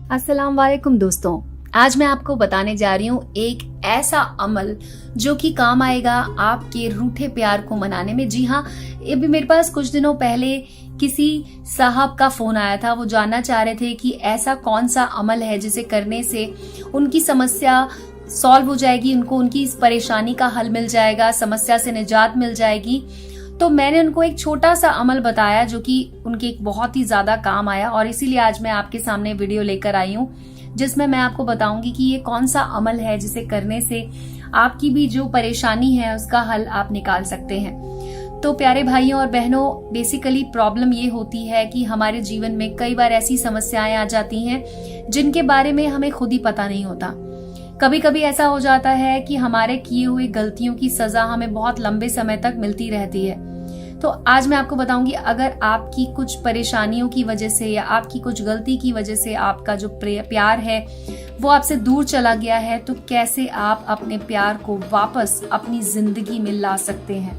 अस्सलाम वालेकुम दोस्तों, आज मैं आपको बताने जा रही हूँ एक ऐसा अमल जो कि काम आएगा आपके रूठे प्यार को मनाने में। जी हाँ, अभी मेरे पास कुछ दिनों पहले किसी साहब का फोन आया था। वो जानना चाह रहे थे कि ऐसा कौन सा अमल है जिसे करने से उनकी समस्या सॉल्व हो जाएगी, उनको उनकी इस परेशानी का हल मिल जाएगा, समस्या से निजात मिल जाएगी। तो मैंने उनको एक छोटा सा अमल बताया जो कि उनके एक बहुत ही ज्यादा काम आया, और इसीलिए आज मैं आपके सामने वीडियो लेकर आई हूँ जिसमें मैं आपको बताऊंगी कि ये कौन सा अमल है जिसे करने से आपकी भी जो परेशानी है उसका हल आप निकाल सकते हैं। तो प्यारे भाइयों और बहनों, बेसिकली प्रॉब्लम ये होती है कि हमारे जीवन में कई बार ऐसी समस्याएं आ जाती हैं जिनके बारे में हमें खुद ही पता नहीं होता। कभी कभी ऐसा हो जाता है कि हमारे किए हुए गलतियों की सजा हमें बहुत लंबे समय तक मिलती रहती है। तो आज मैं आपको बताऊंगी, अगर आपकी कुछ परेशानियों की वजह से या आपकी कुछ गलती की वजह से आपका जो प्यार है वो आपसे दूर चला गया है, तो कैसे आप अपने प्यार को वापस अपनी जिंदगी में ला सकते हैं।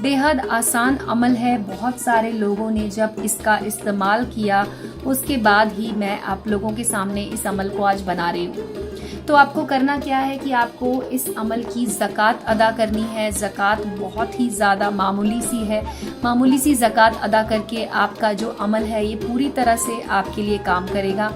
बेहद आसान अमल है। बहुत सारे लोगों ने जब इसका इस्तेमाल किया उसके बाद ही मैं आप लोगों के सामने इस अमल को आज बना रही हूँ। तो आपको करना क्या है कि आपको इस अमल की ज़कात अदा करनी है। ज़कात बहुत ही ज़्यादा मामूली सी है। मामूली सी ज़कात अदा करके आपका जो अमल है ये पूरी तरह से आपके लिए काम करेगा।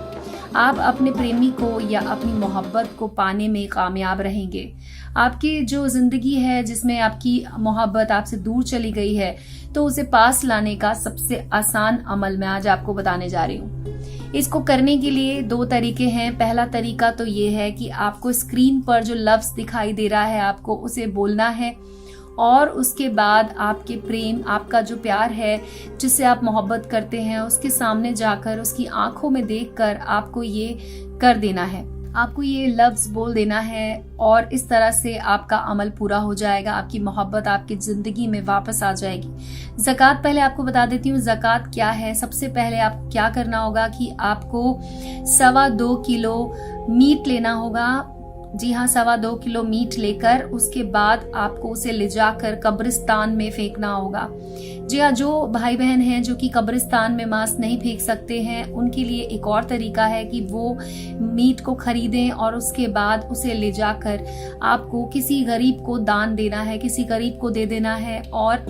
आप अपने प्रेमी को या अपनी मोहब्बत को पाने में कामयाब रहेंगे। आपकी जो जिंदगी है जिसमें आपकी मोहब्बत आपसे दूर चली गई है, तो उसे पास लाने का सबसे आसान अमल मैं आज आपको बताने जा रही हूँ। इसको करने के लिए दो तरीके हैं। पहला तरीका तो ये है कि आपको स्क्रीन पर जो लफ्ज दिखाई दे रहा है आपको उसे बोलना है, और उसके बाद आपके प्रेम, आपका जो प्यार है जिससे आप मोहब्बत करते हैं, उसके सामने जाकर उसकी आंखों में देखकर आपको ये कर देना है। आपको ये लफ्ज बोल देना है और इस तरह से आपका अमल पूरा हो जाएगा। आपकी मोहब्बत आपकी जिंदगी में वापस आ जाएगी। ज़कात पहले आपको बता देती हूँ ज़कात क्या है। सबसे पहले आपको क्या करना होगा कि आपको 2.25 किलो मीट लेना होगा। जी हाँ, 2.25 किलो मीट लेकर उसके बाद आपको उसे ले जाकर कब्रिस्तान में फेंकना होगा। जी हाँ, जो भाई बहन हैं जो कि कब्रिस्तान में मांस नहीं फेंक सकते हैं, उनके लिए एक और तरीका है कि वो मीट को खरीदें और उसके बाद उसे ले जाकर आपको किसी गरीब को दान देना है, किसी गरीब को दे देना है। और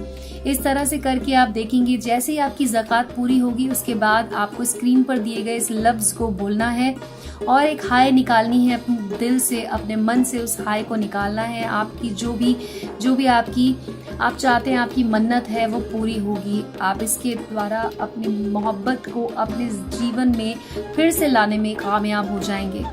इस तरह से करके आप देखेंगे जैसे ही आपकी ज़कात पूरी होगी उसके बाद आपको स्क्रीन पर दिए गए इस लफ्ज को बोलना है और एक हाय निकालनी है अपने दिल से, अपने मन से उस हाय को निकालना है। आपकी जो भी आपकी आप चाहते हैं, आपकी मन्नत है, वो पूरी होगी। आप इसके द्वारा अपनी मोहब्बत को अपने जीवन में फिर से लाने में कामयाब हो जाएंगे।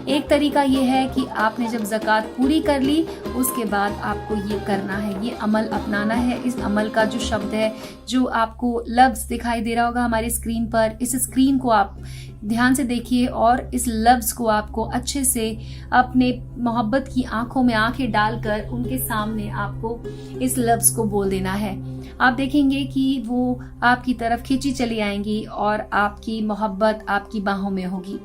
एक तरीका ये है कि आपने जब ज़कात पूरी कर ली उसके बाद आपको ये करना है, ये अमल अपनाना है। इस अमल का जो शब्द है, जो आपको लफ्ज दिखाई दे रहा होगा हमारी स्क्रीन पर, इस स्क्रीन को आप ध्यान से देखिए और इस लफ्ज को आपको अच्छे से अपने मोहब्बत की आंखों में आंखें डालकर उनके सामने आपको इस लफ्ज को बोल देना है। आप देखेंगे कि वो आपकी तरफ खींची चली आएंगी और आपकी मोहब्बत आपकी बाहों में होगी।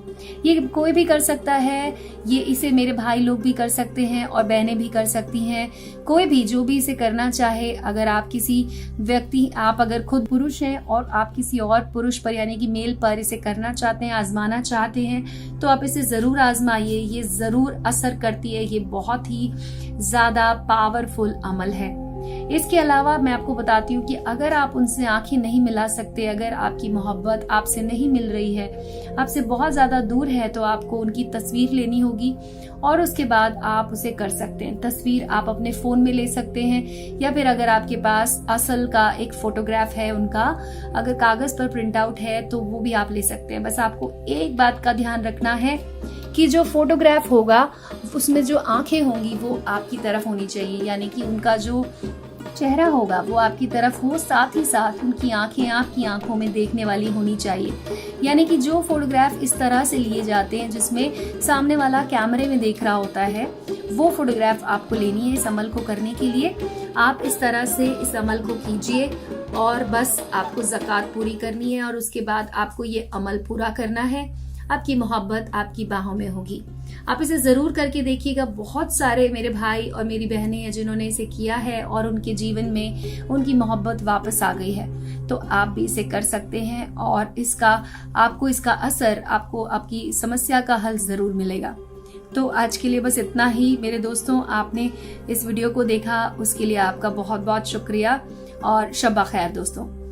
ये कोई भी कर सकता है, ये इसे मेरे भाई लोग भी कर सकते हैं और बहनें भी कर सकती हैं। कोई भी जो भी इसे करना चाहे, अगर आप किसी व्यक्ति, आप अगर खुद पुरुष हैं और आप किसी और पुरुष पर यानी कि मेल पर इसे करना चाहते हैं, आजमाना चाहते हैं, तो आप इसे जरूर आजमाइए। ये जरूर असर करती है। ये बहुत ही ज्यादा पावरफुल अमल है। इसके अलावा मैं आपको बताती हूँ कि अगर आप उनसे आंखें नहीं मिला सकते, अगर आपकी मोहब्बत आपसे नहीं मिल रही है, आपसे बहुत ज्यादा दूर है, तो आपको उनकी तस्वीर लेनी होगी और उसके बाद आप उसे कर सकते हैं। तस्वीर आप अपने फोन में ले सकते हैं या फिर अगर आपके पास असल का एक फोटोग्राफ है उनका, अगर कागज पर प्रिंट आउट है तो वो भी आप ले सकते हैं। बस आपको एक बात का ध्यान रखना है कि जो फोटोग्राफ होगा उसमें जो आंखें होंगी वो आपकी तरफ होनी चाहिए, यानी कि उनका जो चेहरा होगा वो आपकी तरफ हो, साथ ही साथ उनकी आंखें आपकी आंखों में देखने वाली होनी चाहिए। यानी कि जो फोटोग्राफ इस तरह से लिए जाते हैं जिसमें सामने वाला कैमरे में देख रहा होता है, वो फोटोग्राफ आपको लेनी है। इस अमल को करने के लिए आप इस तरह से इस अमल को कीजिए और बस आपको ज़कात पूरी करनी है और उसके बाद आपको ये अमल पूरा करना है। आपकी मोहब्बत आपकी बाहों में होगी। आप इसे जरूर करके देखिएगा। बहुत सारे मेरे भाई और मेरी बहनें हैं जिन्होंने इसे किया है और उनके जीवन में उनकी मोहब्बत वापस आ गई है। तो आप भी इसे कर सकते हैं और आपको इसका असर, आपको आपकी समस्या का हल जरूर मिलेगा। तो आज के लिए बस इतना ही मेरे दोस्तों। आपने इस वीडियो को देखा उसके लिए आपका बहुत बहुत शुक्रिया और शब्बा खैर दोस्तों।